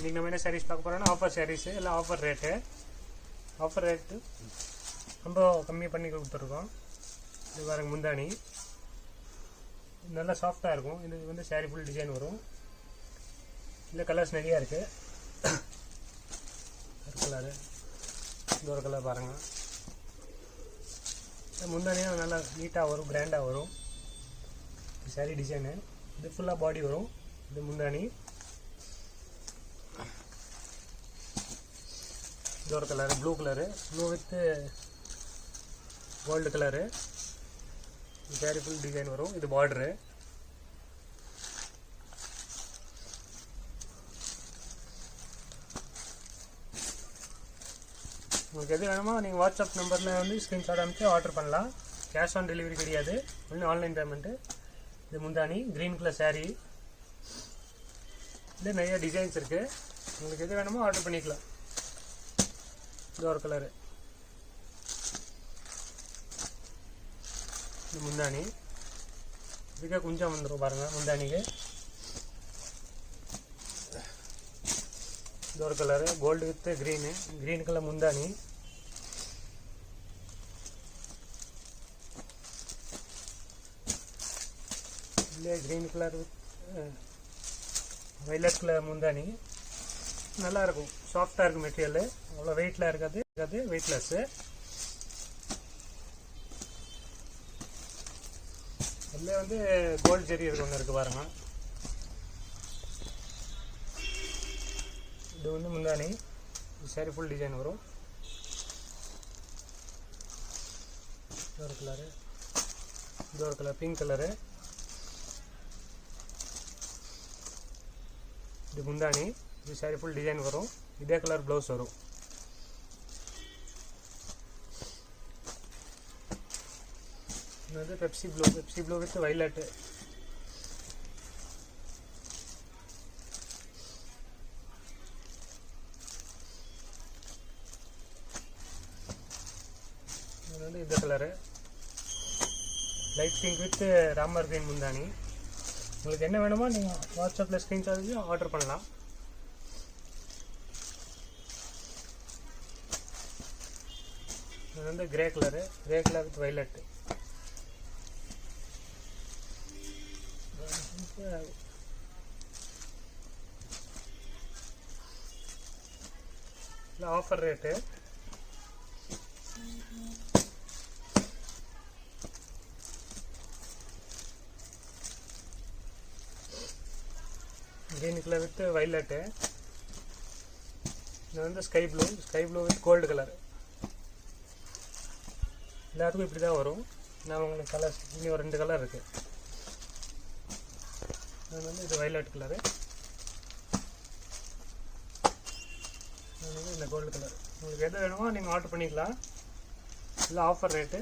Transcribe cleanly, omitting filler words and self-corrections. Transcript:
இன்றைக்கி நம்ம என்ன சாரீஸ் பார்க்க போகிறோன்னா ஆஃபர் சாரீஸு இல்லை ஆஃபர் ரேட்டு ரொம்ப கம்மி பண்ணி கொடுத்துருக்கோம். இது பாருங்க முந்தானி நல்லா சாஃப்டாக இருக்கும். இது வந்து சாரீ ஃபுல் டிசைன் வரும். இல்லை கலர்ஸ் நிறையா இருக்குது. கலரு இந்த ஒரு கலர் பாருங்கள். முந்தானியும் நல்லா நீட்டாக வரும், கிராண்டாக வரும். சாரீ டிசைனு இது ஃபுல்லாக பாடி வரும். இது முந்தானி. இது ஒரு colour blue with gold colour. Sari full design வரும். இது பார்டரு. உங்களுக்கு எது வேணுமோ நீங்கள் வாட்ஸ்அப் நம்பரில் வந்து ஸ்க்ரீன்ஷாட் அனுப்பிச்சு ஆர்டர் பண்ணலாம். கேஷ் ஆன் டெலிவரி கிடையாது, ஒன்லி ஆன்லைன் பேமெண்ட்டு. இது முந்தானி க்ரீன் கலர் சாரீ. இது நிறைய டிசைன்ஸ் இருக்குது. உங்களுக்கு எது வேணுமோ ஆர்டர் பண்ணிக்கலாம். இது ஒரு கலரு. இது முந்தானி. இதுக்கே கொஞ்சம் வந்துடும் பாருங்கள் முந்தானிக்கு. இது ஒரு colour gold with green colour முந்தானி. இல்லை green colour with violet colour முந்தானி. நல்லாயிருக்கும், சாஃப்டாக இருக்கும் மெட்டீரியல். அவ்வளோ வெயிட்லாம் இருக்காது, வெயிட்லெஸ்ஸு. இதில் வந்து கோல்டு ஜெரி ஒன்று இருக்குது பாருங்கள். இது வந்து முந்தானி. சாரி ஃபுல் டிசைன் வரும். இது ஒரு கலர் பிங்க் கலரு. இது முந்தானி. இது சாரி ஃபுல் டிசைன் வரும். இதே கலர் ப்ளவுஸ் வரும். இது வந்து பெப்சி ப்ளூ வித் வைலட்டு. இது வந்து இந்த colour light pink with Ramar green முந்தானி. உங்களுக்கு என்ன வேணுமோ நீங்கள் வாட்ஸ்அப்பில் ஸ்க்ரீன்ஷாட் ஆர்டர் பண்ணலாம். இது வந்து grey colour with violet. Offer rate. Green colour with violet. இது வந்து sky blue with gold colour. எல்லாத்துக்கும் இப்படி தான் வரும். நான் உங்களுக்கு கலர் இன்னும் ஒரு 2 கலர் இருக்குது. அது வந்து இது வைலட் கலரு. அது வந்து இந்த கோல்டு கலர். உங்களுக்கு எது வேணுமோ நீங்கள் ஆர்டர் பண்ணிக்கலாம். இல்லை ஆஃபர் ரேட்டு.